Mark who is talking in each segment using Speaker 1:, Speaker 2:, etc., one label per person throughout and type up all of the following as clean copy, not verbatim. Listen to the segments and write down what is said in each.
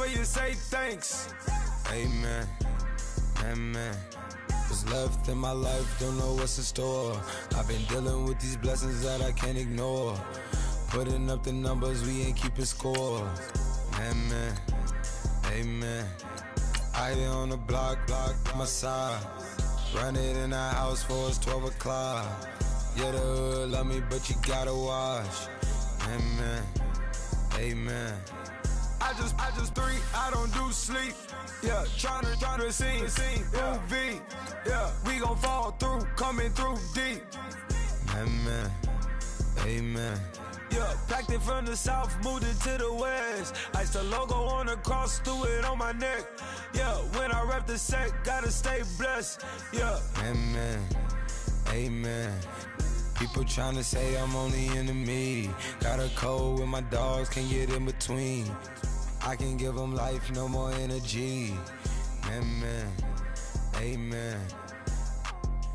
Speaker 1: for you, say thanks.
Speaker 2: Amen, amen. What's left in my life, don't know what's in store. I've been dealing with these blessings that I can't ignore. Putting up the numbers, we ain't keeping score. Amen, amen. I here on the block, my side. Run it in the house for it's 12 o'clock. Yeah, the hood love me, but you gotta watch. Amen, amen.
Speaker 1: I just three, I don't do sleep. Yeah, tryna see, movie. Yeah, we gon' fall through, coming through deep.
Speaker 2: Amen, amen.
Speaker 1: Yeah, packed it from the south, moved it to the west. Iced the logo on the cross, threw it on my neck. Yeah, when I rep the set, gotta stay blessed. Yeah.
Speaker 2: Amen, amen. People tryna say I'm only enemy. Got a code with my dogs, can't get in between. I can give them life, no more energy. Amen, amen.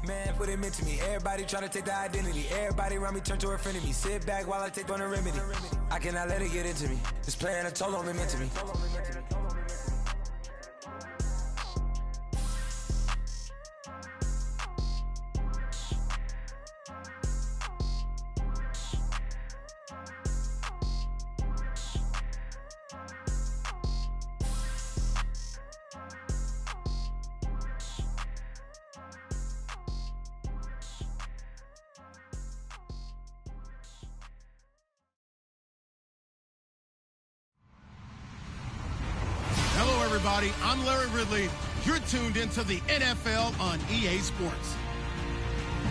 Speaker 1: Man, what it meant to me. Everybody trying to take the identity. Everybody around me turn to a friend of me. Sit back while I take on the remedy. I cannot let it get into me. It's playing a toll on me, meant to me.
Speaker 3: Everybody, I'm Larry Ridley. You're tuned into the NFL on EA Sports.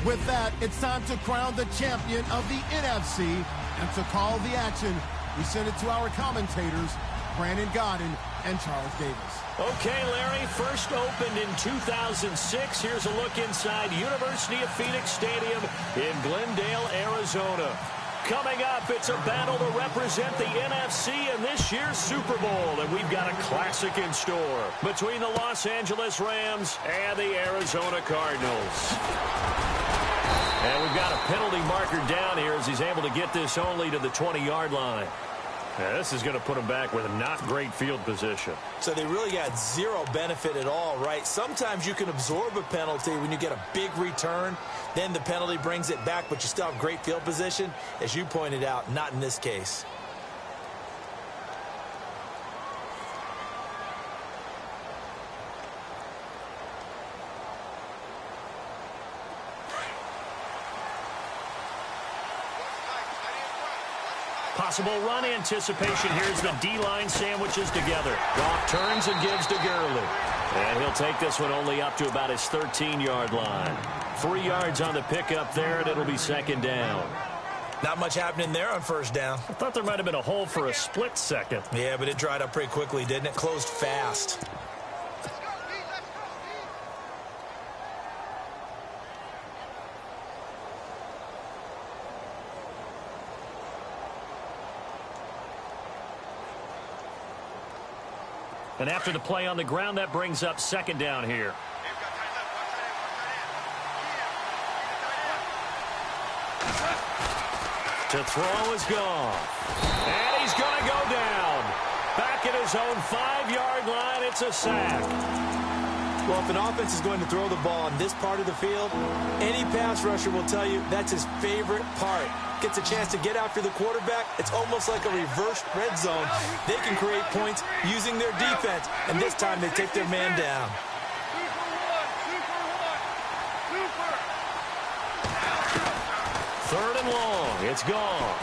Speaker 3: With that, it's time to crown the champion of the NFC, and to call the action, we send it to our commentators, Brandon Godden and Charles Davis.
Speaker 4: Okay, Larry, first opened in 2006. Here's a look inside University of Phoenix Stadium in Glendale, Arizona. Coming up, it's a battle to represent the NFC in this year's Super Bowl, and we've got a classic in store between the Los Angeles Rams and the Arizona Cardinals. And we've got a penalty marker down here as he's able to get this only to the 20-yard line. Now, this is going to put him back with a not great field position.
Speaker 5: So they really got zero benefit at all, right? Sometimes you can absorb a penalty when you get a big return. Then the penalty brings it back, but you still have great field position. As you pointed out, not in this case.
Speaker 4: Possible run anticipation. Here's the D-line sandwiches together. Goff turns and gives to Gurley. And he'll take this one only up to about his 13-yard line. 3 yards on the pickup there, and it'll be second down.
Speaker 5: Not much happening there on first down.
Speaker 4: I thought there might have been a hole for a split second.
Speaker 5: Yeah, but it dried up pretty quickly, didn't it? Closed fast.
Speaker 4: And after the play on the ground, that brings up second down here. To throw is gone. And he's going to go down. Back at his own 5-yard line, it's a sack.
Speaker 5: Well, if an offense is going to throw the ball in this part of the field, any pass rusher will tell you that's his favorite part. Gets a chance to get after the quarterback. It's almost like a reverse red zone. They can create points using their defense, and this time they take their man down.
Speaker 4: Third and long. It's gone.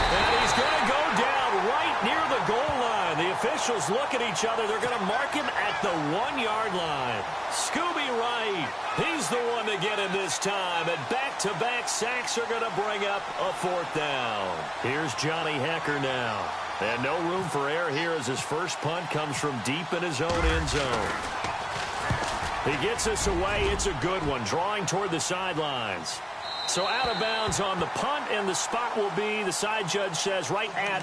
Speaker 4: And he's going to go down right near the goal line. The officials look at each other. They're going to mark him at the 1-yard line. Scooby Wright, he's the one to get him this time. And back-to-back sacks are going to bring up a fourth down. Here's Johnny Hecker now. And no room for error here as his first punt comes from deep in his own end zone. He gets us away. It's a good one, drawing toward the sidelines. So out of bounds on the punt, and the spot will be, the side judge says, right at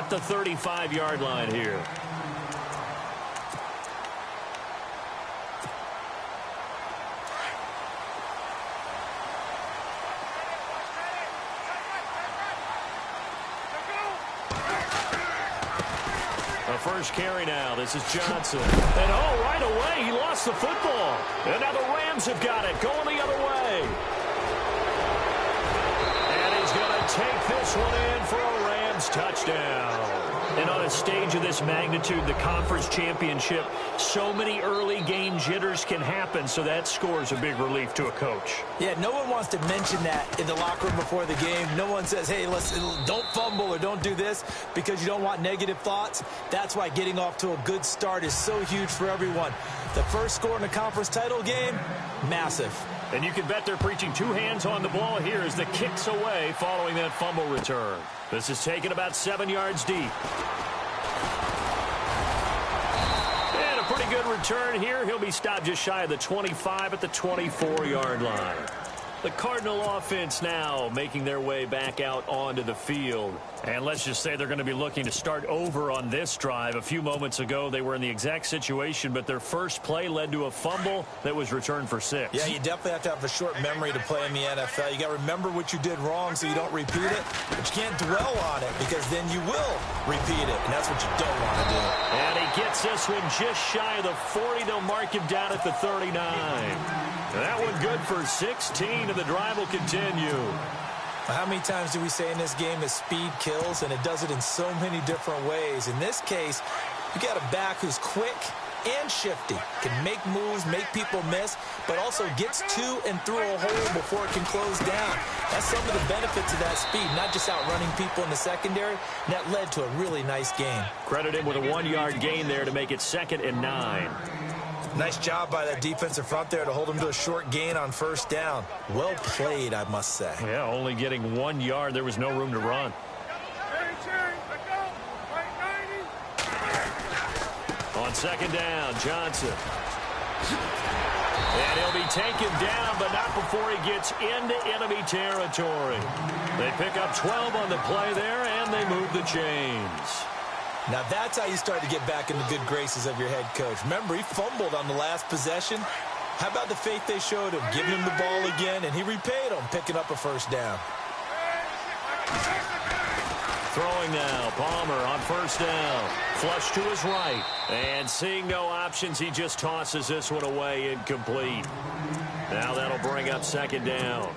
Speaker 4: the 35-yard line here. first carry now. This is Johnson. And, oh, right away, he lost the football. And now the Rams have got it, going the other way. And he's going to take this one in for a Rams touchdown. And on a stage of this magnitude, the conference championship, so many early game jitters can happen, so that scores a big relief to a coach.
Speaker 5: Yeah, no one wants to mention that in the locker room before the game. No one says, hey, don't fumble or don't do this because you don't want negative thoughts. That's why getting off to a good start is so huge for everyone. The first score in the conference title game, massive.
Speaker 4: And you can bet they're preaching two hands on the ball here as the kick's away following that fumble return. This is taken about 7 yards deep. And a pretty good return here. He'll be stopped just shy of the 25 at the 24-yard line. The Cardinal offense now making their way back out onto the field. And let's just say they're going to be looking to start over on this drive. A few moments ago, they were in the exact situation, but their first play led to a fumble that was returned for 6.
Speaker 5: Yeah, you definitely have to have a short memory to play in the NFL. You got to remember what you did wrong so you don't repeat it, but you can't dwell on it because then you will repeat it, and that's what you don't want to do.
Speaker 4: And he gets this one just shy of the 40. They'll mark him down at the 39. And that one good for 16, and the drive will continue.
Speaker 5: How many times do we say in this game that speed kills, and it does it in so many different ways? In this case, you got a back who's quick and shifty, can make moves, make people miss, but also gets to and through a hole before it can close down. That's some of the benefits of that speed, not just outrunning people in the secondary. And that led to a really nice game.
Speaker 4: Credit him with a 1-yard gain there to make it 2nd and 9.
Speaker 5: Nice job by that defensive front there to hold him to a short gain on first down. Well played, I must say.
Speaker 4: Yeah, only getting 1 yard. There was no room to run. On 2nd down, Johnson. And he'll be taken down, but not before he gets into enemy territory. They pick up 12 on the play there, and they move the chains.
Speaker 5: Now that's how you start to get back in the good graces of your head coach. Remember, he fumbled on the last possession. How about the faith they showed him, giving him the ball again, and he repaid them, picking up a first down.
Speaker 4: Throwing now, Palmer on first down. Flush to his right. And seeing no options, he just tosses this one away, incomplete. Now that'll bring up 2nd down.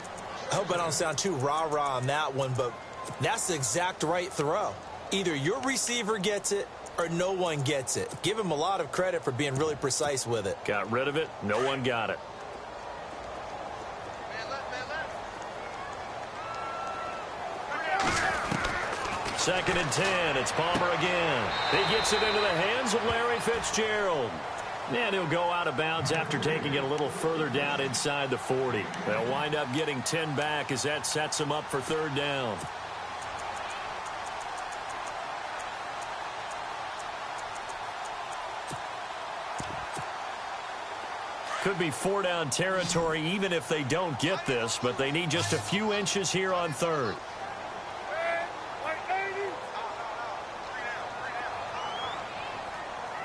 Speaker 5: I hope I don't sound too rah-rah on that one, but that's the exact right throw. Either your receiver gets it or no one gets it. Give him a lot of credit for being really precise with it.
Speaker 4: Got rid of it. No one got it. Second and 10. It's Palmer again. He gets it into the hands of Larry Fitzgerald. And he'll go out of bounds after taking it a little further down inside the 40. They'll wind up getting 10 back as that sets them up for 3rd down. Could be 4-down territory even if they don't get this, but they need just a few inches here on 3rd.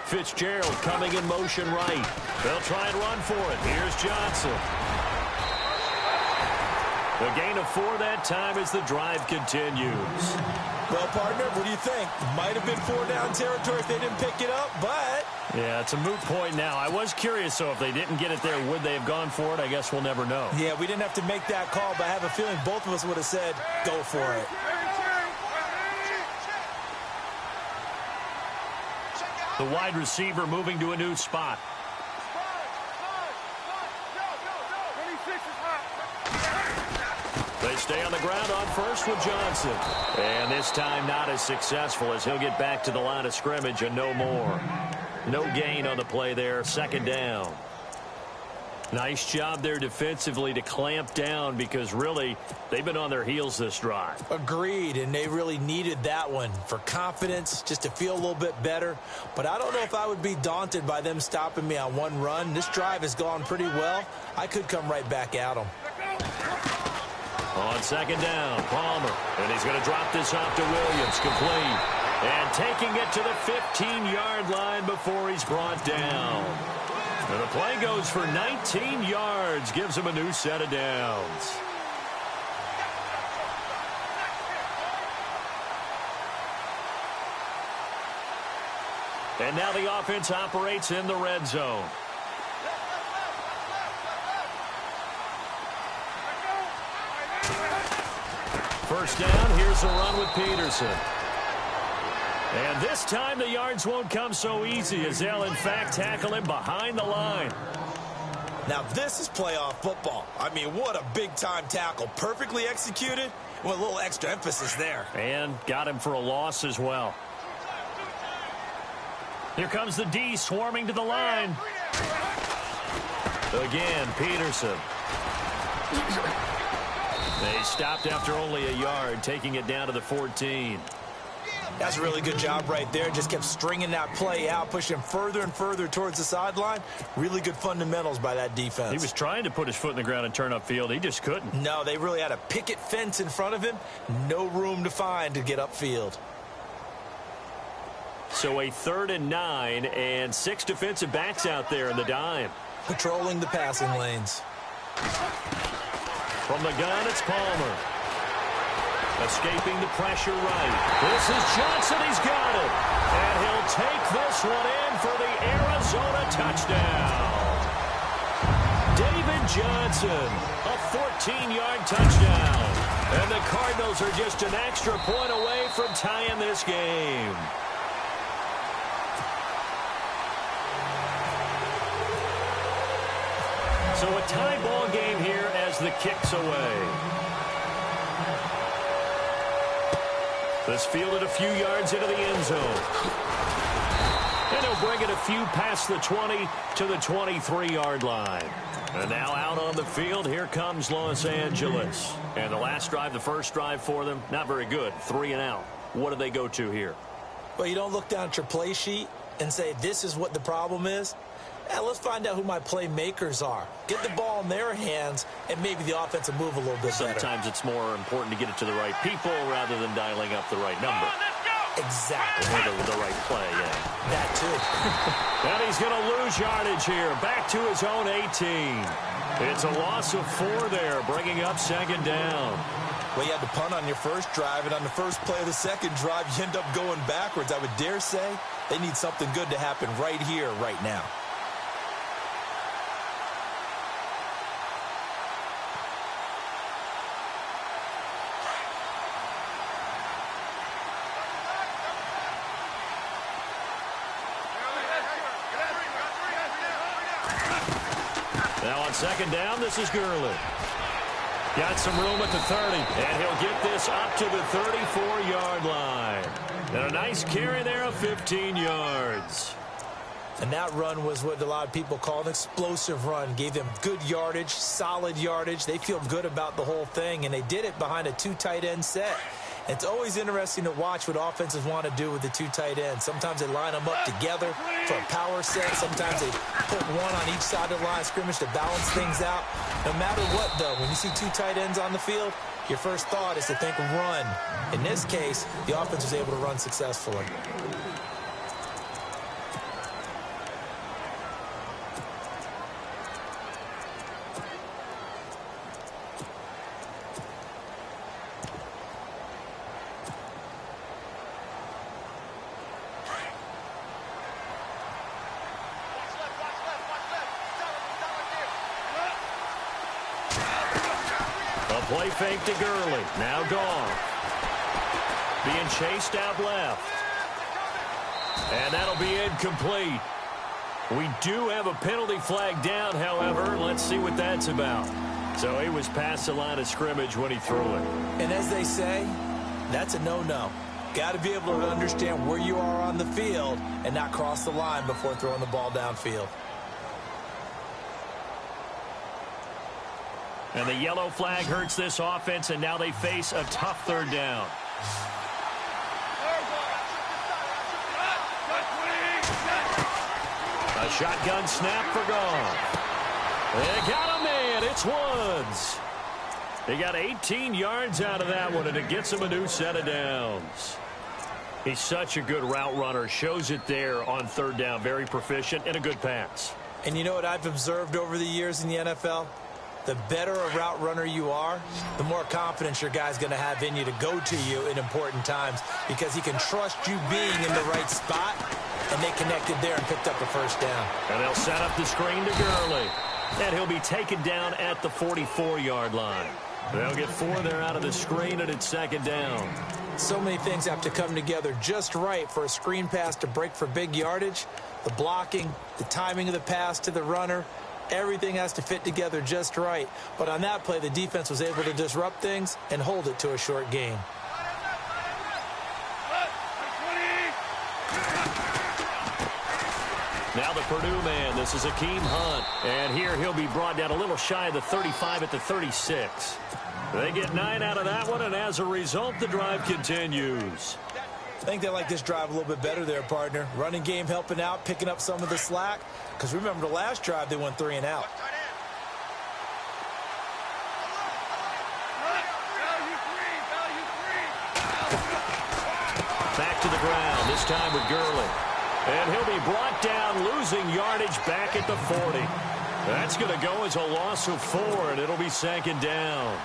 Speaker 4: Fitzgerald coming in motion right. They'll try and run for it. Here's Johnson. The gain of 4 that time as the drive continues.
Speaker 5: Well, partner, what do you think? Might have been 4-down territory if they didn't pick it up, but...
Speaker 4: Yeah, it's a moot point now. I was curious, so if they didn't get it there, would they have gone for it? I guess we'll never know.
Speaker 5: Yeah, we didn't have to make that call, but I have a feeling both of us would have said, go for it.
Speaker 4: The wide receiver moving to a new spot. They stay on the ground on first with Johnson. And this time not as successful as he'll get back to the line of scrimmage and no more. No gain on the play there. 2nd down. Nice job there defensively to clamp down because really they've been on their heels this drive.
Speaker 5: Agreed, and they really needed that one for confidence, just to feel a little bit better. But I don't know if I would be daunted by them stopping me on one run. This drive has gone pretty well. I could come right back at them.
Speaker 4: On 2nd down, Palmer. And he's going to drop this off to Williams, complete. And taking it to the 15-yard line before he's brought down. And the play goes for 19 yards, gives him a new set of downs. And now the offense operates in the red zone. First down, here's a run with Peterson. And this time the yards won't come so easy as they'll, in fact, tackle him behind the line.
Speaker 5: Now this is playoff football. I mean, what a big-time tackle. Perfectly executed with a little extra emphasis there.
Speaker 4: And got him for a loss as well. Here comes the D swarming to the line. Again, Peterson. They stopped after only a yard, taking it down to the 14.
Speaker 5: That's a really good job right there. Just kept stringing that play out, pushing him further and further towards the sideline. Really good fundamentals by that defense.
Speaker 4: He was trying to put his foot in the ground and turn upfield. He just couldn't.
Speaker 5: No, they really had a picket fence in front of him. No room to find to get upfield.
Speaker 4: So a 3rd and 9 and 6 defensive backs out there in the dime.
Speaker 5: Patrolling the passing lanes.
Speaker 4: From the gun, it's Palmer. Escaping the pressure right. This is Johnson. He's got it. And he'll take this one in for the Arizona touchdown. David Johnson, a 14-yard touchdown. And the Cardinals are just an extra point away from tying this game. So a tie ball game here as the kick's away. This fielded a few yards into the end zone. And he'll bring it a few past the 20 to the 23-yard line. And now out on the field, here comes Los Angeles. And the last drive, the first drive for them, not very good. 3 and out. What do they go to here?
Speaker 5: Well, you don't look down at your play sheet and say, this is what the problem is. Let's find out who my playmakers are. Get the ball in their hands, and maybe the offense will move a little bit better.
Speaker 4: Sometimes it's more important to get it to the right people rather than dialing up the right number.
Speaker 5: Exactly.
Speaker 4: Or the right play, yeah.
Speaker 5: That too.
Speaker 4: And he's going to lose yardage here. Back to his own 18. It's a loss of 4 there, bringing up 2nd down.
Speaker 5: Well, you had to punt on your first drive, and on the first play of the second drive, you end up going backwards. I would dare say they need something good to happen right here, right now.
Speaker 4: Now on 2nd down, this is Gurley. Got some room at the 30, and he'll get this up to the 34-yard line. And a nice carry there of 15 yards.
Speaker 5: And that run was what a lot of people call an explosive run. Gave them good yardage, solid yardage. They feel good about the whole thing, and they did it behind a 2 tight end set. It's always interesting to watch what offenses want to do with the 2 tight ends. Sometimes they line them up together for a power set. Sometimes they put one on each side of the line of scrimmage to balance things out. No matter what, though, when you see 2 tight ends on the field, your first thought is to think run. In this case, the offense was able to run successfully.
Speaker 4: Play fake to Gurley. Now gone. Being chased out left. And that'll be incomplete. We do have a penalty flag down, however. Let's see what that's about. So he was past the line of scrimmage when he threw it.
Speaker 5: And as they say, that's a no-no. Got to be able to understand where you are on the field and not cross the line before throwing the ball downfield.
Speaker 4: And the yellow flag hurts this offense, and now they face a tough 3rd down. A shotgun snap for Goff. They got a man. It's Woods. He got 18 yards out of that one, and it gets him a new set of downs. He's such a good route runner. Shows it there on 3rd down. Very proficient and a good pass.
Speaker 5: And you know what I've observed over the years in the NFL? The better a route runner you are, the more confidence your guy's going to have in you to go to you in important times because he can trust you being in the right spot and they connected there and picked up the first down.
Speaker 4: And they'll set up the screen to Gurley. And he'll be taken down at the 44-yard line. They'll get 4 there out of the screen, and it's second down.
Speaker 5: So many things have to come together just right for a screen pass to break for big yardage. The blocking, the timing of the pass to the runner, everything has to fit together just right. But on that play, the defense was able to disrupt things and hold it to a short gain.
Speaker 4: Now the Purdue man, this is Akeem Hunt. And here he'll be brought down a little shy of the 35 at the 36. They get 9 out of that one, and as a result, the drive continues.
Speaker 5: I think they like this drive a little bit better there, partner. Running game helping out, picking up some of the slack. Because remember, the last drive, they went 3 and out.
Speaker 4: Back to the ground, this time with Gurley. And he'll be brought down, losing yardage back at the 40. That's going to go as a loss of 4, and it'll be second down.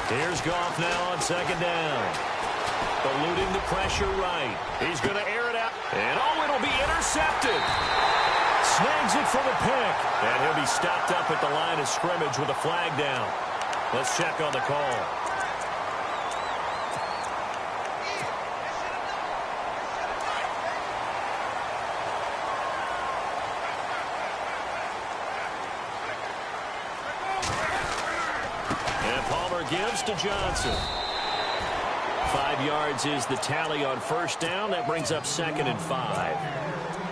Speaker 4: Here's Goff now on second down. Eluding the pressure right. He's going to air it out. And oh, it'll be intercepted. Snags it for the pick. And he'll be stopped up at the line of scrimmage with a flag down. Let's check on the call. And Palmer gives to Johnson. 5 yards is the tally on first down. That brings up second and 5.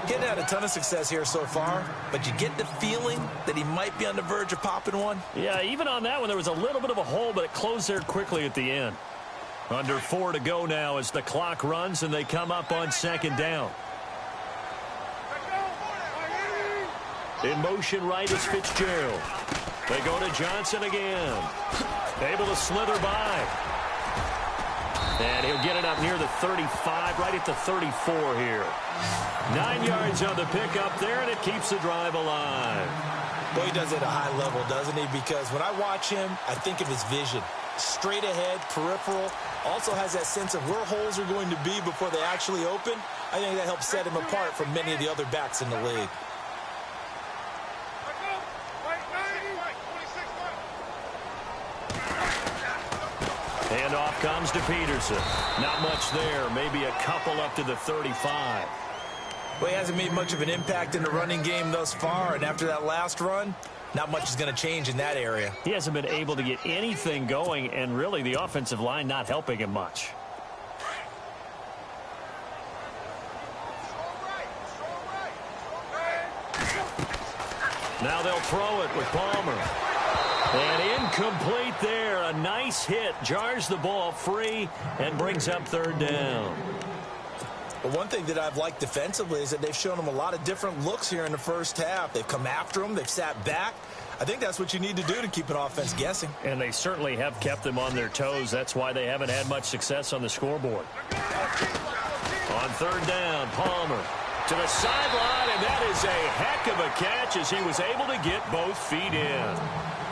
Speaker 5: He hadn't had a ton of success here so far, but you get the feeling that he might be on the verge of popping one.
Speaker 4: Yeah, even on that one, there was a little bit of a hole, but it closed there quickly at the end. Under 4 to go now as the clock runs, and they come up on second down. In motion right is Fitzgerald. They go to Johnson again. Able to slither by. And he'll get it up near the 35, right at the 34 here. 9 yards on the pickup there, and it keeps the drive alive.
Speaker 5: Boy, he does it at a high level, doesn't he? Because when I watch him, I think of his vision. Straight ahead, peripheral. Also has that sense of where holes are going to be before they actually open. I think that helps set him apart from many of the other backs in the league.
Speaker 4: Handoff comes to Peterson. Not much there. Maybe a couple up to the 35.
Speaker 5: Well, he hasn't made much of an impact in the running game thus far, and after that last run, not much is going to change in that area.
Speaker 4: He hasn't been able to get anything going, and really the offensive line not helping him much. Now they'll throw it with Palmer. And incomplete there. A nice hit. Jars the ball free and brings up third down.
Speaker 5: But one thing that I've liked defensively is that they've shown him a lot of different looks here in the first half. They've come after him. They've sat back. I think that's what you need to do to keep an offense guessing.
Speaker 4: And they certainly have kept them on their toes. That's why they haven't had much success on the scoreboard. On third down, Palmer to the sideline, and that is a heck of a catch as he was able to get both feet in.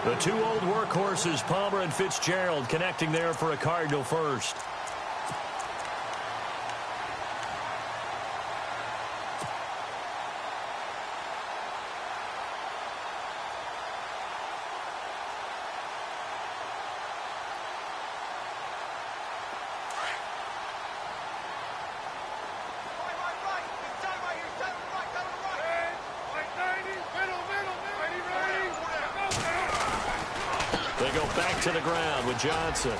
Speaker 4: The two old workhorses, Palmer and Fitzgerald, connecting there for a Cardinal first. They go back to the ground with Johnson.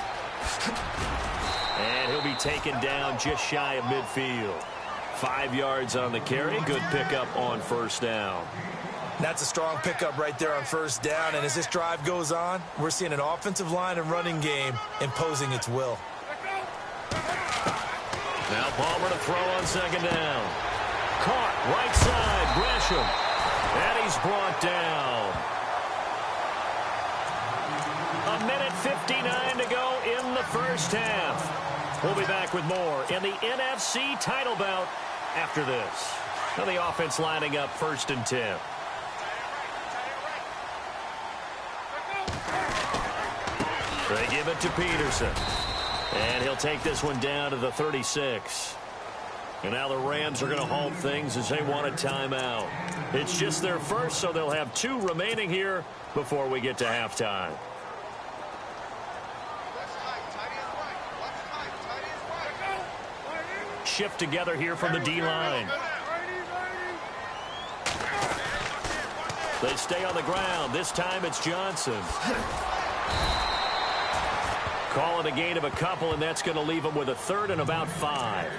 Speaker 4: And he'll be taken down just shy of midfield. 5 yards on the carry. Good pickup on first down.
Speaker 5: That's a strong pickup right there on first down. And as this drive goes on, we're seeing an offensive line and running game imposing its will.
Speaker 4: Now Palmer to throw on second down. Caught right side, Gresham. And he's brought down. A minute 59 to go in the first half. We'll be back with more in the NFC title bout after this. Now the offense lining up 1st and 10. They give it to Peterson. And he'll take this one down to the 36. And now the Rams are going to halt things as they want a timeout. It's just their first, so they'll have 2 remaining here before we get to halftime. Shift together here from the D-line. They stay on the ground. This time it's Johnson. Call it a gain of a couple, and that's going to leave them with a 3rd and about 5.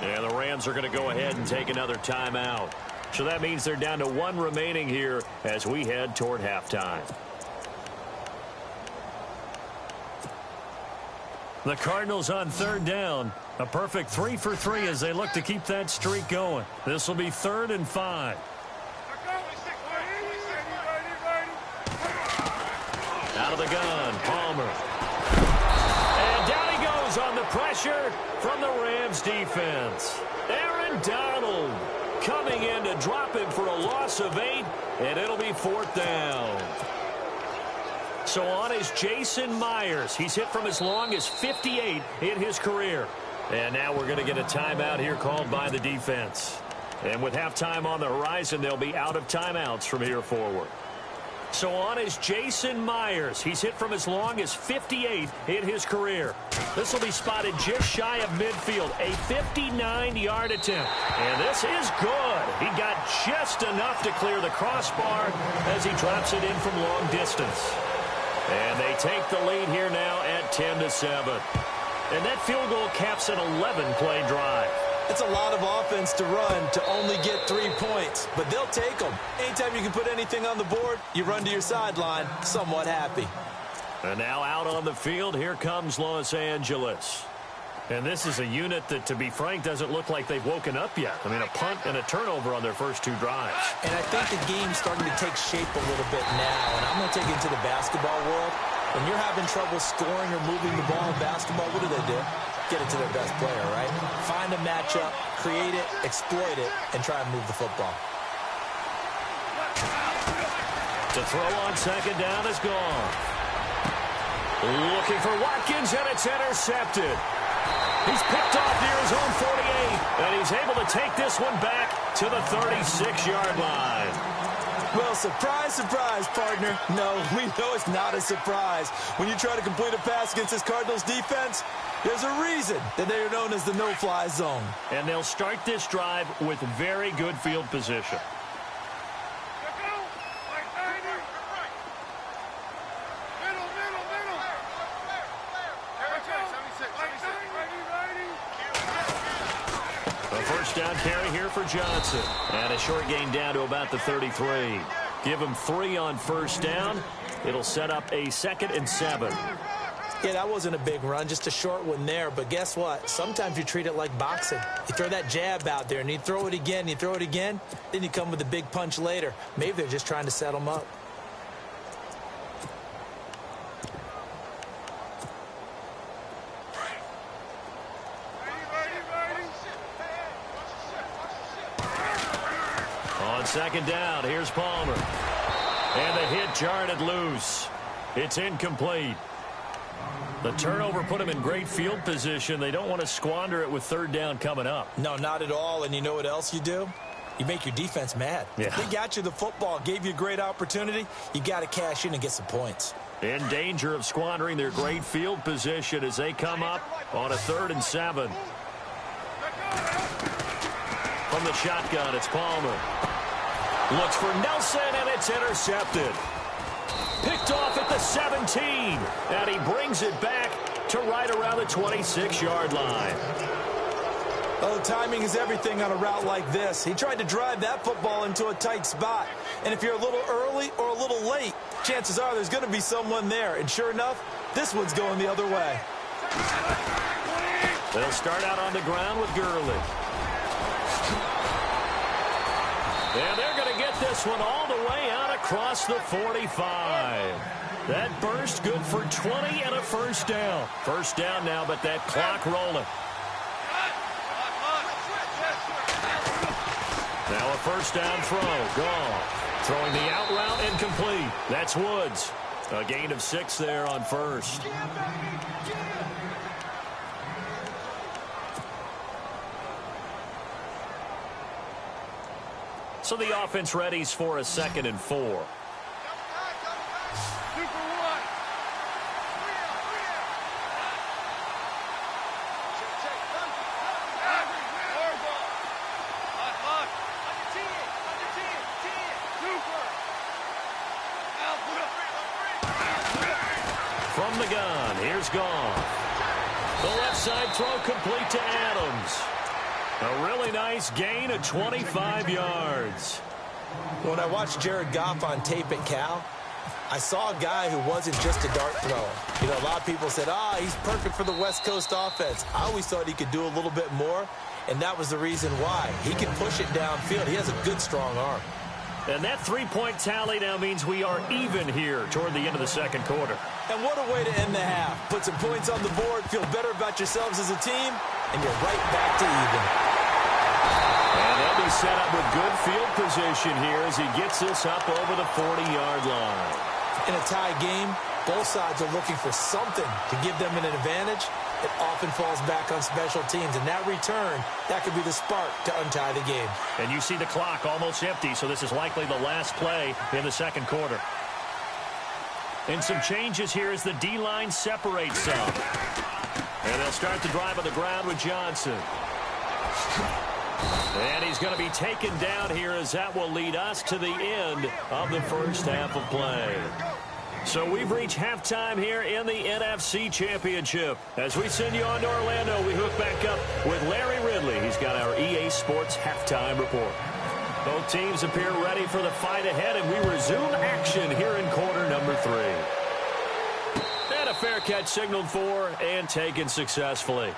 Speaker 4: And the Rams are going to go ahead and take another timeout. So that means they're down to 1 remaining here as we head toward halftime. The Cardinals on 3rd down. A perfect 3 for 3 as they look to keep that streak going. This will be 3rd and 5. Out of the gun, Palmer. And down he goes on the pressure from the Rams defense. Aaron Donald coming in to drop him for a loss of 8, and it'll be 4th down. So on is Jason Myers. He's hit from as long as 58 in his career. And now we're going to get a timeout here called by the defense. And with halftime on the horizon, they'll be out of timeouts from here forward. So on is Jason Myers. He's hit from as long as 58 in his career. This will be spotted just shy of midfield. A 59-yard attempt. And this is good. He got just enough to clear the crossbar as he drops it in from long distance. And they take the lead here now at 10-7. And that field goal caps an 11-play drive.
Speaker 5: It's a lot of offense to run to only get 3 points, but they'll take them. Anytime you can put anything on the board, you run to your sideline somewhat happy.
Speaker 4: And now out on the field, here comes Los Angeles. And this is a unit that, to be frank, doesn't look like they've woken up yet. I mean, a punt and a turnover on their first 2 drives.
Speaker 5: And I think the game's starting to take shape a little bit now, and I'm going to take it into the basketball world. When you're having trouble scoring or moving the ball in basketball, what do? Get it to their best player, right? Find a matchup, create it, exploit it, and try and move the football.
Speaker 4: To throw on 2nd down is gone. Looking for Watkins, and it's intercepted. He's picked off near his own 48, and he's able to take this one back to the 36-yard line.
Speaker 5: Well, surprise, surprise, partner. No, we know it's not a surprise. When you try to complete a pass against this Cardinals defense, there's a reason that they are known as the no-fly zone.
Speaker 4: And they'll start this drive with very good field position. A first down carry here for Johnson. And a short gain down to about the 33. Give him 3 on first down. It'll set up a 2nd and 7.
Speaker 5: Yeah, that wasn't a big run, just a short one there. But guess what? Sometimes you treat it like boxing. You throw that jab out there, and you throw it again, you throw it again, then you come with a big punch later. Maybe they're just trying to set them up.
Speaker 4: On 2nd down, here's Palmer. And the hit jarred it loose. It's incomplete. The turnover put them in great field position. They don't want to squander it with 3rd down coming up.
Speaker 5: No, not at all. And you know what else you do? You make your defense mad.
Speaker 4: Yeah.
Speaker 5: They got you the football, gave you a great opportunity. You got to cash in and get some points.
Speaker 4: In danger of squandering their great field position as they come up on a 3rd and 7. From the shotgun, it's Palmer. Looks for Nelson, and it's intercepted. Picked off at the 17, and he brings it back to right around the 26-yard line.
Speaker 5: Oh, timing is everything on a route like this. He tried to drive that football into a tight spot. And if you're a little early or a little late, chances are there's going to be someone there. And sure enough, this one's going the other way.
Speaker 4: They'll start out on the ground with Gurley. And they're going to get this one all the way out across the 45. That burst good for 20 and a first down. First down now, but that clock rolling. Now a first down throw. Goff throwing the out route and complete. That's Woods. A gain of 6 there on first. So the offense readies for a 2nd and 4. From the gun, here's Goff. The left side throw complete to Adams. A really nice gain of 25 yards.
Speaker 5: When I watched Jared Goff on tape at Cal, I saw a guy who wasn't just a dart thrower. You know, a lot of people said, he's perfect for the West Coast offense. I always thought he could do a little bit more, and that was the reason why. He can push it downfield. He has a good, strong arm.
Speaker 4: And that 3-point tally now means we are even here toward the end of the second quarter.
Speaker 5: And what a way to end the half. Put some points on the board, feel better about yourselves as a team, and you're right back to even.
Speaker 4: And they'll be set up with good field position here as he gets this up over the 40-yard line.
Speaker 5: In a tie game, both sides are looking for something to give them an advantage. It often falls back on special teams, and that return, that could be the spark to untie the game.
Speaker 4: And you see the clock almost empty, so this is likely the last play in the second quarter. And some changes here as the D-line separates some. And they'll start the drive on the ground with Johnson. And he's going to be taken down here as that will lead us to the end of the first half of play. So we've reached halftime here in the NFC Championship. As we send you on to Orlando, we hook back up with Larry Ridley. He's got our EA Sports halftime report. Both teams appear ready for the fight ahead, and we resume action here in quarter number 3. And a fair catch signaled for and taken successfully.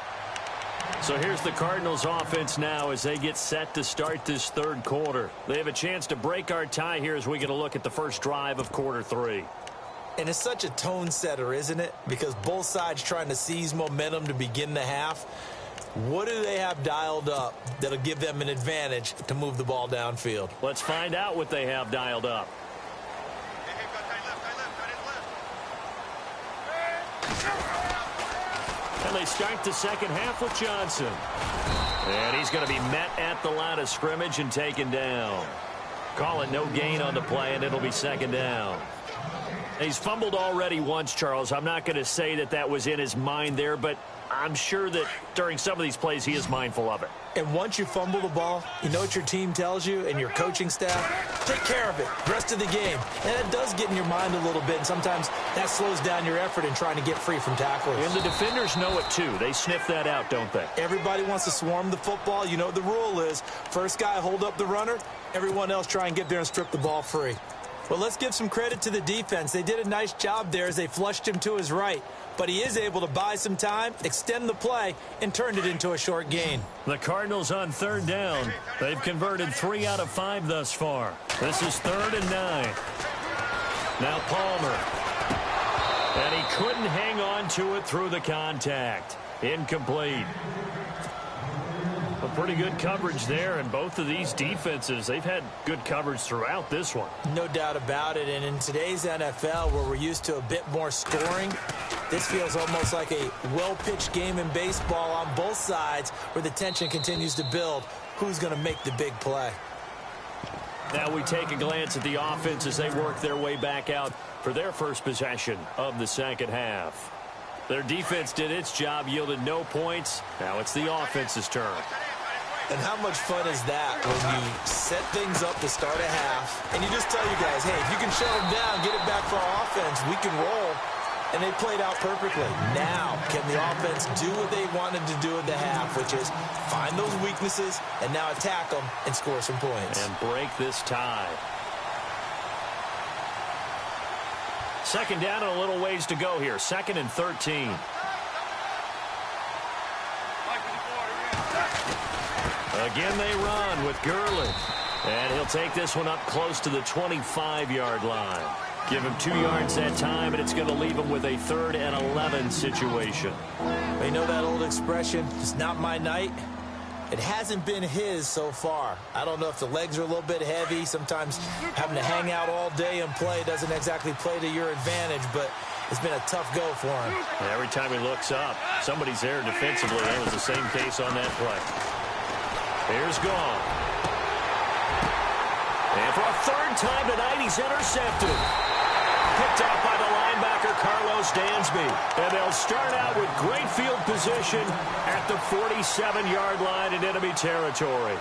Speaker 4: So here's the Cardinals offense now as they get set to start this third quarter. They have a chance to break our tie here as we get a look at the first drive of quarter 3.
Speaker 5: And it's such a tone setter, isn't it? Because both sides trying to seize momentum to begin the half. What do they have dialed up that'll give them an advantage to move the ball downfield?
Speaker 4: Let's find out what they have dialed up. And they start the second half with Johnson. And he's going to be met at the line of scrimmage and taken down. Call it no gain on the play, and it'll be second down. He's fumbled already once, Charles. I'm not going to say that that was in his mind there, but I'm sure that during some of these plays he is mindful of it.
Speaker 5: And once you fumble the ball, you know what your team tells you and your coaching staff? Take care of it rest of the game. And it does get in your mind a little bit, and sometimes that slows down your effort in trying to get free from tacklers.
Speaker 4: And the defenders know it too. They sniff that out, don't they?
Speaker 5: Everybody wants to swarm the football. You know what the rule is. First guy hold up the runner, everyone else try and get there and strip the ball free. Well, let's give some credit to the defense. They did a nice job there as they flushed him to his right. But he is able to buy some time, extend the play, and turned it into a short gain.
Speaker 4: The Cardinals on third down. They've converted 3 out of 5 thus far. This is 3rd and 9. Now Palmer. And he couldn't hang on to it through the contact. Incomplete. Pretty good coverage there, and both of these defenses, they've had good coverage throughout this one.
Speaker 5: No doubt about it, and in today's NFL, where we're used to a bit more scoring, this feels almost like a well-pitched game in baseball on both sides where the tension continues to build. Who's going to make the big play?
Speaker 4: Now we take a glance at the offense as they work their way back out for their first possession of the second half. Their defense did its job, yielded no points. Now it's the offense's turn.
Speaker 5: And how much fun is that when you set things up to start a half and you just tell you guys, hey, if you can shut them down, get it back for our offense, we can roll. And they played out perfectly. Now, can the offense do what they wanted to do at the half, which is find those weaknesses and now attack them and score some points.
Speaker 4: And break this tie. Second down and a little ways to go here. 2nd and 13. Again, they run with Gurley. And he'll take this one up close to the 25-yard line. Give him 2 yards that time, and it's going to leave him with a 3rd and 11 situation.
Speaker 5: You know that old expression, it's not my night? It hasn't been his so far. I don't know if the legs are a little bit heavy. Sometimes having to hang out all day and play doesn't exactly play to your advantage, but it's been a tough go for him.
Speaker 4: And every time he looks up, somebody's there defensively. That was the same case on that play. Here's Goff. And for a third time tonight, he's intercepted. Picked off by the linebacker, Carlos Dansby. And they'll start out with great field position at the 47-yard line in enemy territory.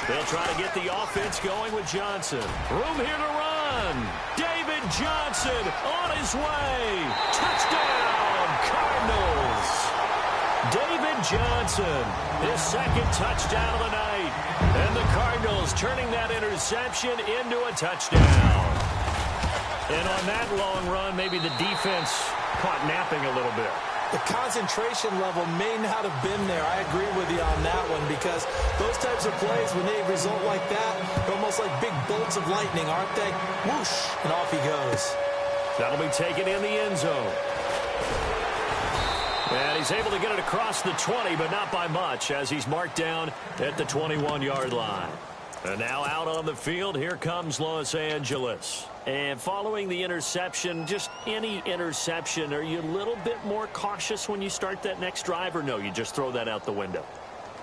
Speaker 4: They'll try to get the offense going with Johnson. Room here to run. David Johnson on his way. Touchdown, Cardinals. David Johnson, his second touchdown of the night. And the Cardinals turning that interception into a touchdown. And on that long run, maybe the defense caught napping a little bit.
Speaker 5: The concentration level may not have been there. I agree with you on that one, because those types of plays, when they result like that, they're almost like big bolts of lightning, aren't they? Whoosh, and off he goes.
Speaker 4: That'll be taken in the end zone. And he's able to get it across the 20, but not by much, as he's marked down at the 21-yard line. And now out on the field, here comes Los Angeles. And following the interception, just any interception, are you a little bit more cautious when you start that next drive, or no, you just throw that out the window?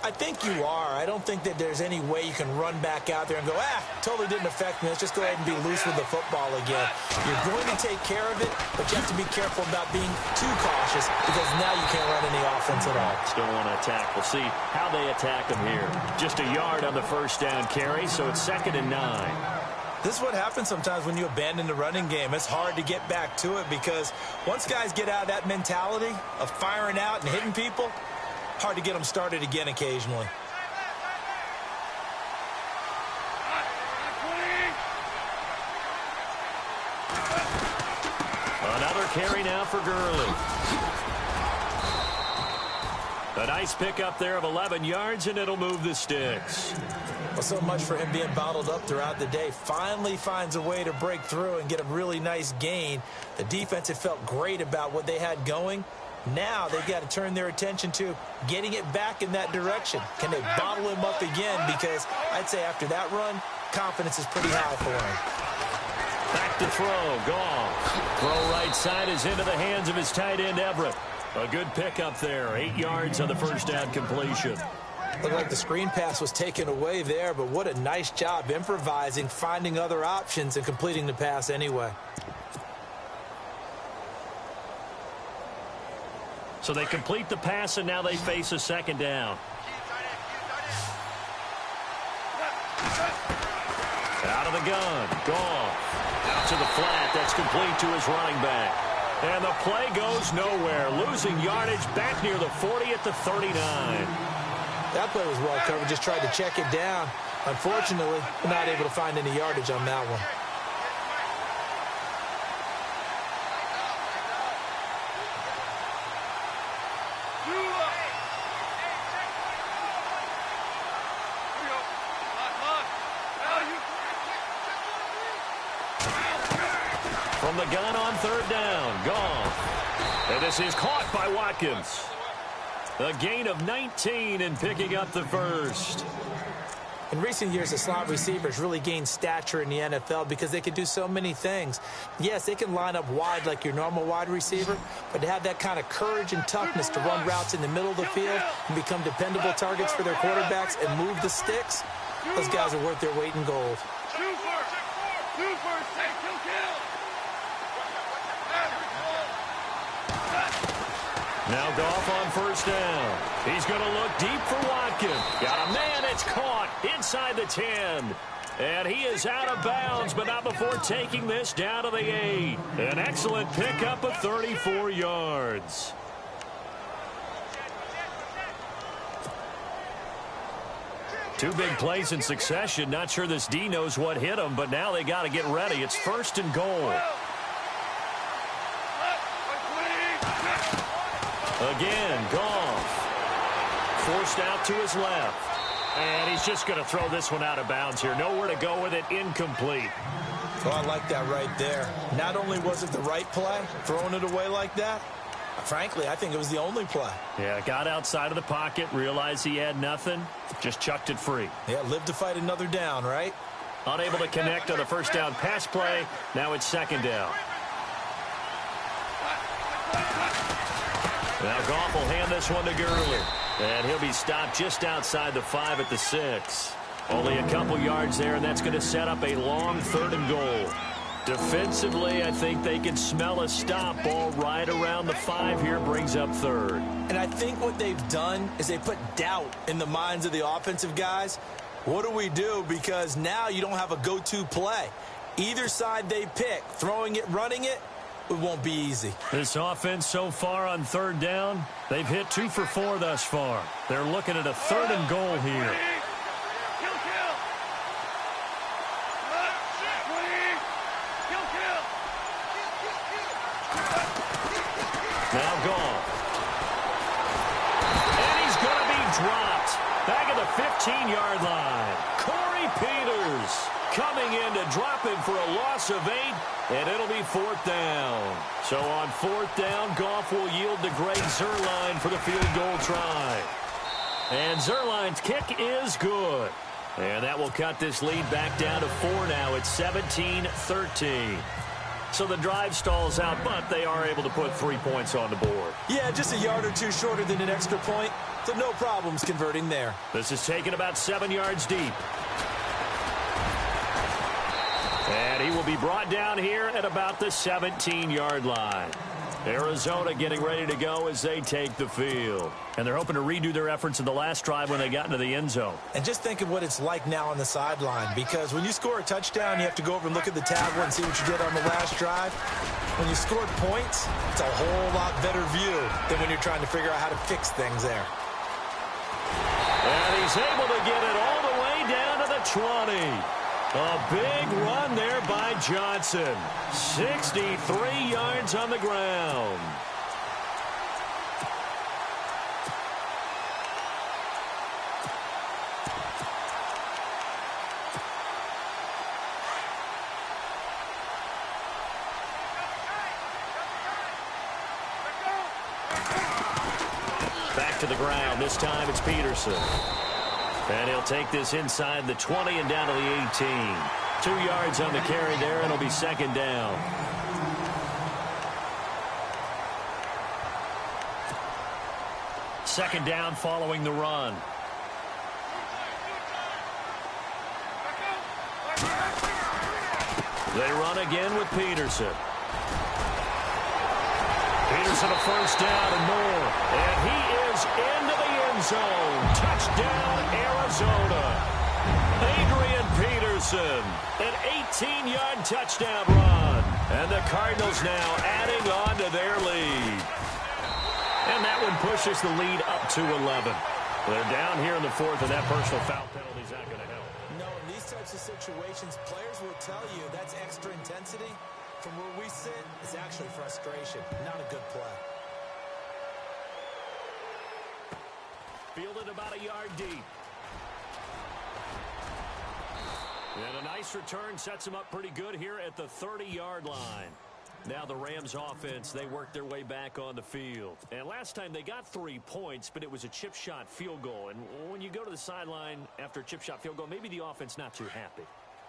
Speaker 5: I think you are. I don't think that there's any way you can run back out there and go, totally didn't affect me. Let's just go ahead and be loose with the football again. You're going to take care of it, but you have to be careful about being too cautious, because now you can't run any offense at all.
Speaker 4: Still want to attack. We'll see how they attack him here. Just a yard on the first down carry, so it's 2nd and 9.
Speaker 5: This is what happens sometimes when you abandon the running game. It's hard to get back to it, because once guys get out of that mentality of firing out and hitting people, hard to get them started again occasionally.
Speaker 4: Another carry now for Gurley. A nice pickup there of 11 yards, and it'll move the sticks.
Speaker 5: Well, so much for him being bottled up throughout the day. Finally finds a way to break through and get a really nice gain. The defense had felt great about what they had going. Now they've got to turn their attention to getting it back in that direction. Can they bottle him up again? Because I'd say after that run, confidence is pretty high for him.
Speaker 4: Back to throw. Goff. Throw right side is into the hands of his tight end, Everett. A good pickup there. 8 yards on the first down completion.
Speaker 5: Looked like the screen pass was taken away there, but what a nice job improvising, finding other options, and completing the pass anyway.
Speaker 4: So they complete the pass, and now they face a second down. Out of the gun. Goff. Out to the flat. That's complete to his running back. And the play goes nowhere. Losing yardage back near the 40 at the 39.
Speaker 5: That play was well covered. Just tried to check it down. Unfortunately, we're not able to find any yardage on that one.
Speaker 4: From the gun on third down, Goff. And this is caught by Watkins. A gain of 19 and picking up the first.
Speaker 5: In recent years, the slot receivers really gained stature in the NFL because they can do so many things. Yes, they can line up wide like your normal wide receiver, but to have that kind of courage and toughness to run routes in the middle of the field and become dependable targets for their quarterbacks and move the sticks, those guys are worth their weight in gold.
Speaker 4: Now Goff on first down. He's going to look deep for Watkins. Got a man, it's caught inside the 10. And he is out of bounds, but not before taking this down to the 8. An excellent pickup of 34 yards. Two big plays in succession. Not sure this D knows what hit him, but now they got to get ready. It's 1st and goal. Again, Goff. Forced out to his left. And he's just going to throw this one out of bounds here. Nowhere to go with it. Incomplete.
Speaker 5: Oh, I like that right there. Not only was it the right play, throwing it away like that, frankly, I think it was the only play.
Speaker 4: Yeah, got outside of the pocket, realized he had nothing, just chucked it free.
Speaker 5: Yeah, live to fight another down, right?
Speaker 4: Unable to connect on the first down pass play. Now it's second down. Now Goff will hand this one to Gurley. And he'll be stopped just outside the 5 at the 6. Only a couple yards there, and that's going to set up a long 3rd and goal. Defensively, I think they can smell a stop. Ball right around the 5 here, brings up 3rd.
Speaker 5: And I think what they've done is they put doubt in the minds of the offensive guys. What do we do? Because now you don't have a go-to play. Either side they pick, throwing it, running it, it won't be easy.
Speaker 4: This offense so far on 3rd down, they've hit 2 for 4 thus far. They're looking at a 3rd and goal here. Now Goff. And he's going to be dropped. Back at the 15-yard line. Corey Peters coming in to drop him for a loss of 8. And it'll be 4th down. So on 4th down, Goff will yield to Greg Zuerlein for the field goal try. And Zuerlein's kick is good. And that will cut this lead back down to 4 now. It's 17-13. So the drive stalls out, but they are able to put 3 points on the board.
Speaker 5: Yeah, just a yard or 2 shorter than an extra point. So no problems converting there.
Speaker 4: This is taken about 7 yards deep. And he will be brought down here at about the 17-yard line. Arizona getting ready to go as they take the field. And they're hoping to redo their efforts in the last drive when they got into the end zone.
Speaker 5: And just think of what it's like now on the sideline, because when you score a touchdown, you have to go over and look at the tablet and see what you did on the last drive. When you scored points, it's a whole lot better view than when you're trying to figure out how to fix things there.
Speaker 4: And he's able to get it all the way down to the 20. A big run there by Johnson. 63 yards on the ground. Back to the ground. This time it's Peterson. And he'll take this inside the 20 and down to the 18. 2 yards on the carry there, and it'll be second down. Second down following the run. They run again with Peterson. Peterson a first down and more. And he is into the end zone. Touchdown, Arizona. Adrian Peterson, an 18-yard touchdown run. And the Cardinals now adding on to their lead. And that one pushes the lead up to 11. They're down here in the 4th, and that personal foul penalty is not going to help.
Speaker 5: No, in these types of situations, players will tell you that's extra intensity. From where we sit, it's actually frustration, not a good play.
Speaker 4: Fielded about a yard deep. And a nice return sets him up pretty good here at the 30-yard line. Now the Rams offense, they work their way back on the field. And last time they got 3 points, but it was a chip shot field goal. And when you go to the sideline after a chip shot field goal, maybe the offense not too happy.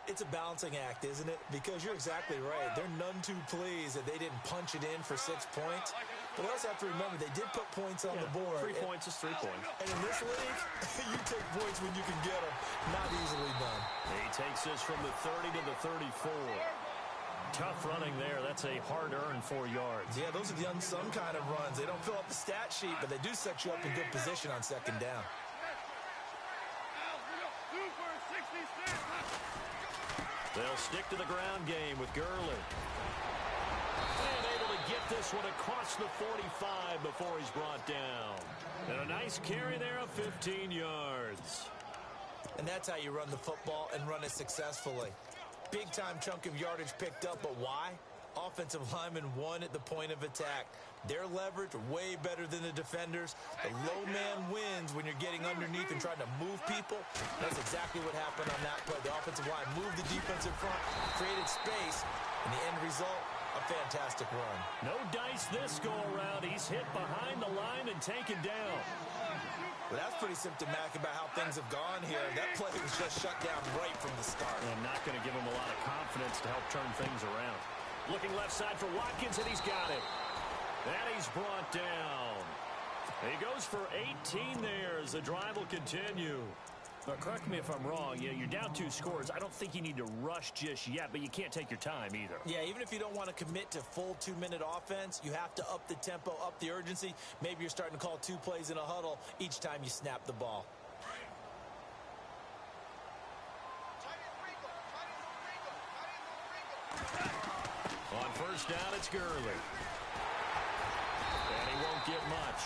Speaker 5: It's a balancing act, isn't it? Because you're exactly right. They're none too pleased that they didn't punch it in for 6 points. But they also have to remember they did put points on the board.
Speaker 4: 3 points is 3 points.
Speaker 5: And in this league, you take points when you can get them. Not easily done.
Speaker 4: He takes this from the 30 to the 34. Tough running there. That's a hard-earned 4 yards.
Speaker 5: Yeah, those are the unsung kind of runs. They don't fill up the stat sheet, but they do set you up in good position on second down.
Speaker 4: They'll stick to the ground game with Gurley. And able to get this one across the 45 before he's brought down. And a nice carry there of 15 yards.
Speaker 5: And that's how you run the football and run it successfully. Big-time chunk of yardage picked up, but why? Offensive linemen won at the point of attack. Their leverage way better than the defenders. The low man wins when you're getting underneath and trying to move people. That's exactly what happened on that play. The offensive line moved the defensive front, created space, and the end result, a fantastic run.
Speaker 4: No dice this go-around. He's hit behind the line and taken down.
Speaker 5: Well, that's pretty symptomatic about how things have gone here. That play was just shut down right from the start.
Speaker 4: And not going to give him a lot of confidence to help turn things around. Looking left side for Watkins, and he's got it. And he's brought down. He goes for 18 there as the drive will continue. But correct me if I'm wrong. Yeah, you're down 2 scores. I don't think you need to rush just yet, but you can't take your time either.
Speaker 5: Yeah, even if you don't want to commit to full 2-minute offense, you have to up the tempo, up the urgency. Maybe you're starting to call 2 plays in a huddle each time you snap the ball.
Speaker 4: On first down, it's Gurley. And he won't get much.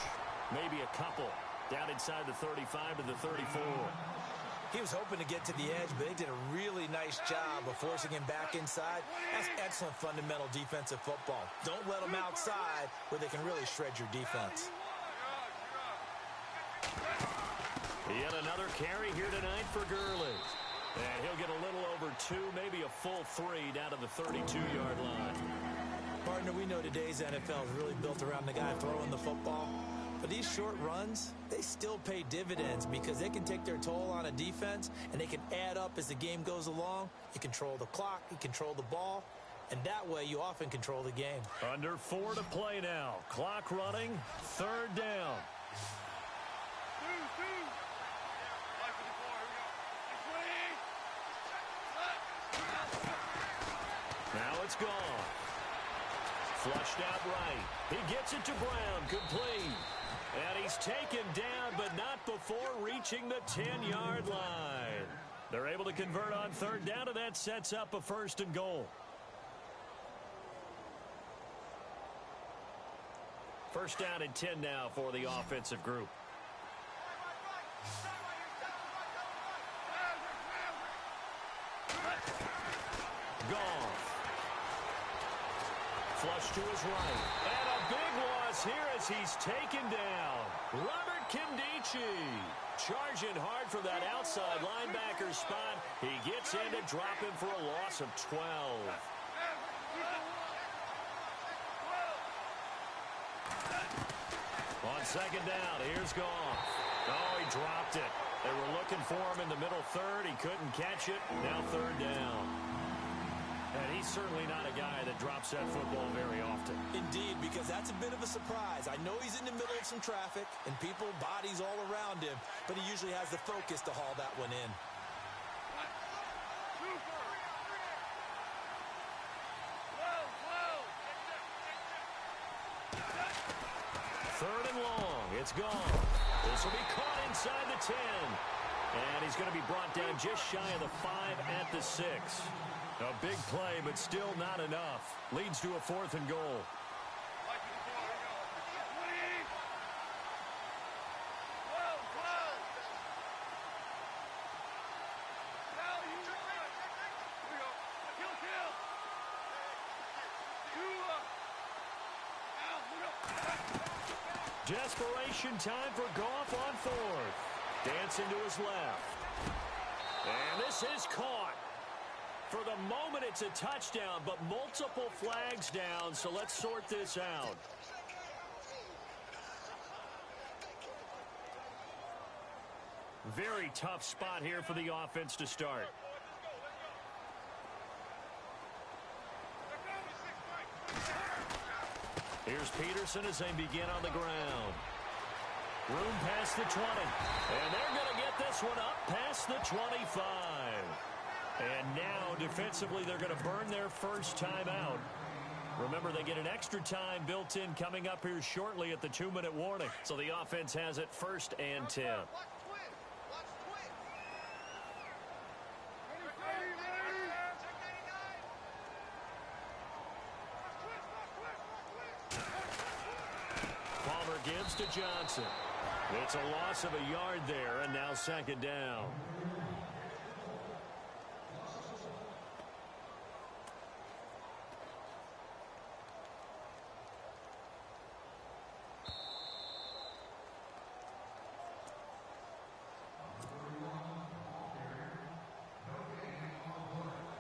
Speaker 4: Maybe a couple. Down inside the 35 to the 34.
Speaker 5: He was hoping to get to the edge, but they did a really nice job of forcing him back inside. That's excellent fundamental defensive football. Don't let them outside where they can really shred your defense.
Speaker 4: Yet another carry here tonight for Gurley. And he'll get a little over 2, maybe a full 3 down to the 32-yard line.
Speaker 5: Partner, we know today's NFL is really built around the guy throwing the football. But these short runs, they still pay dividends because they can take their toll on a defense and they can add up as the game goes along. You control the clock, you control the ball, and that way you often control the game.
Speaker 4: Under 4 to play now. Clock running, 3rd down. Now it's gone. Flushed out right. He gets it to Brown, complete. And he's taken down, but not before reaching the 10-yard line. They're able to convert on 3rd down, and that sets up a 1st and goal. 1st down and 10 now for the offensive group. Gone. Flush to his right. And a big loss here as he's taken down. Robert Kindici charging hard for that outside linebacker spot. He gets in to drop him for a loss of 12. On 2nd down, here's Goff. Oh, he dropped it. They were looking for him in the middle 3rd. He couldn't catch it. Now 3rd down. And he's certainly not a guy that drops that football very often.
Speaker 5: Indeed, because that's a bit of a surprise. I know he's in the middle of some traffic and people, bodies all around him, but he usually has the focus to haul that one in.
Speaker 4: Third and long. It's gone. This will be caught inside the 10. And he's going to be brought down just shy of the 5 at the 6. A big play, but still not enough. Leads to a 4th and goal. Desperation time for Goff on 4th. Dancing to his left. And this is caught. For the moment, it's a touchdown, but multiple flags down, so let's sort this out. Very tough spot here for the offense to start. Here's Peterson as they begin on the ground. Room past the 20. And they're going to get this one up past the 25. And now, defensively, they're going to burn their first time out. Remember, they get an extra time built in coming up here shortly at the 2-minute warning. So the offense has it 1st and 10. Palmer gives to Johnson. It's a loss of a yard there, and now 2nd down.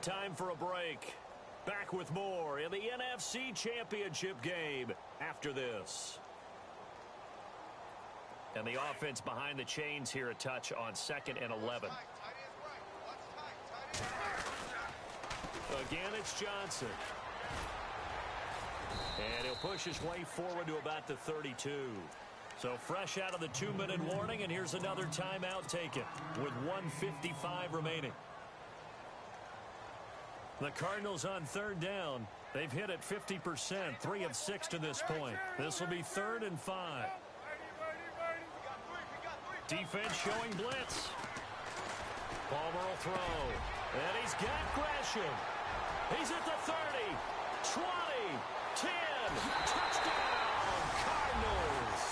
Speaker 4: time for a break. Back with more in the NFC Championship game after this. And the offense behind the chains here, a touch on 2nd and 11. Again, it's Johnson. And he'll push his way forward to about the 32. So fresh out of the 2-minute warning, and here's another timeout taken with 1:55 remaining. The Cardinals on 3rd down. They've hit it 50%, 3 of 6 to this point. This will be 3rd and 5. Defense showing blitz. Palmer will throw. And he's got Gresham. He's at the 30, 20, 10. Touchdown, Cardinals.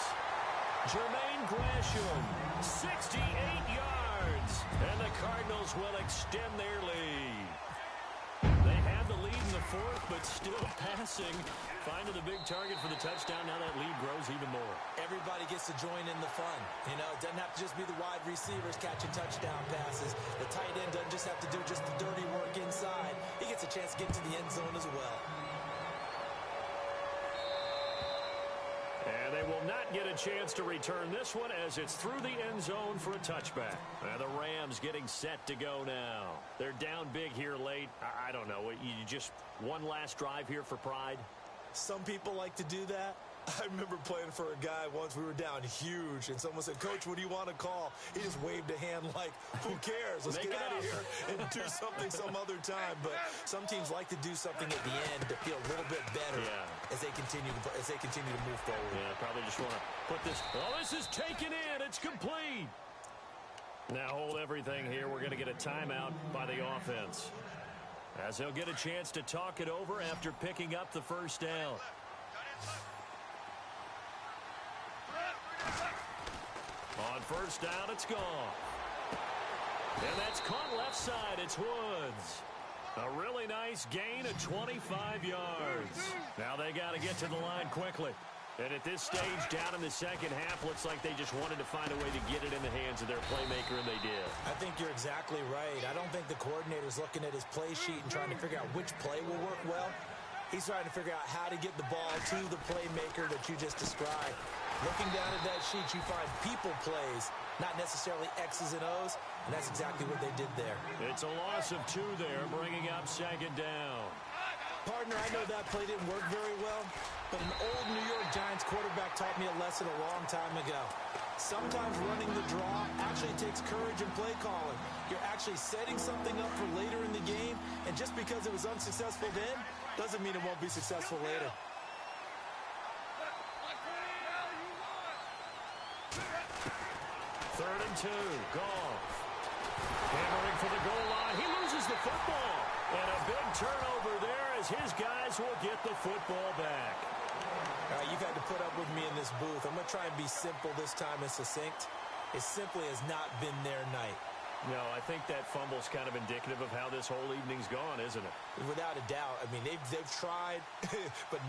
Speaker 4: Jermaine Gresham, 68 yards. And the Cardinals will extend their lead. They had the lead in the 4th, but still passing. Finding the big target for the touchdown. Now that lead grows even more.
Speaker 5: Everybody gets to join in the fun. You know, it doesn't have to just be the wide receivers catching touchdown passes. The tight end doesn't just have to do just the dirty work inside. He gets a chance to get to the end zone as well.
Speaker 4: And they will not get a chance to return this one as it's through the end zone for a touchback. And the Rams getting set to go now. They're down big here late. I don't know. You just one last drive here for pride?
Speaker 5: Some people like to do that. I remember playing for a guy once. We were down huge, and someone said, "Coach, what do you want to call?" He just waved a hand like, "Who cares? Let's get out of here and do something some other time." But some teams like to do something at the end to feel a little bit better as they continue to move forward.
Speaker 4: Yeah, probably just want to put this. Oh, this is taken in. It's complete. Now hold everything here. We're going to get a timeout by the offense, as they'll get a chance to talk it over after picking up the first down. On first down, it's gone. And that's caught left side. It's Woods. A really nice gain of 25 yards. Now they got to get to the line quickly. And at this stage, down in the second half, looks like they just wanted to find a way to get it in the hands of their playmaker, and they did.
Speaker 5: I think you're exactly right. I don't think the coordinator's looking at his play sheet and trying to figure out which play will work well. He's trying to figure out how to get the ball to the playmaker that you just described. Looking down at that sheet, you find people plays, not necessarily X's and O's, and that's exactly what they did there.
Speaker 4: It's a loss of 2 there, bringing up 2nd down.
Speaker 5: Partner, I know that play didn't work very well, but an old New York Giants quarterback taught me a lesson a long time ago. Sometimes running the draw actually takes courage and play calling. You're actually setting something up for later in the game, and just because it was unsuccessful then doesn't mean it won't be successful later.
Speaker 4: Third and 2, Goff. Hammering for the goal line. He loses the football. And a big turnover there as his guys will get the football back.
Speaker 5: All right, you've had to put up with me in this booth. I'm going to try and be simple this time and succinct. It simply has not been their night.
Speaker 4: No, I think that fumble's kind of indicative of how this whole evening's gone, isn't it?
Speaker 5: Without a doubt. I mean, they've tried, but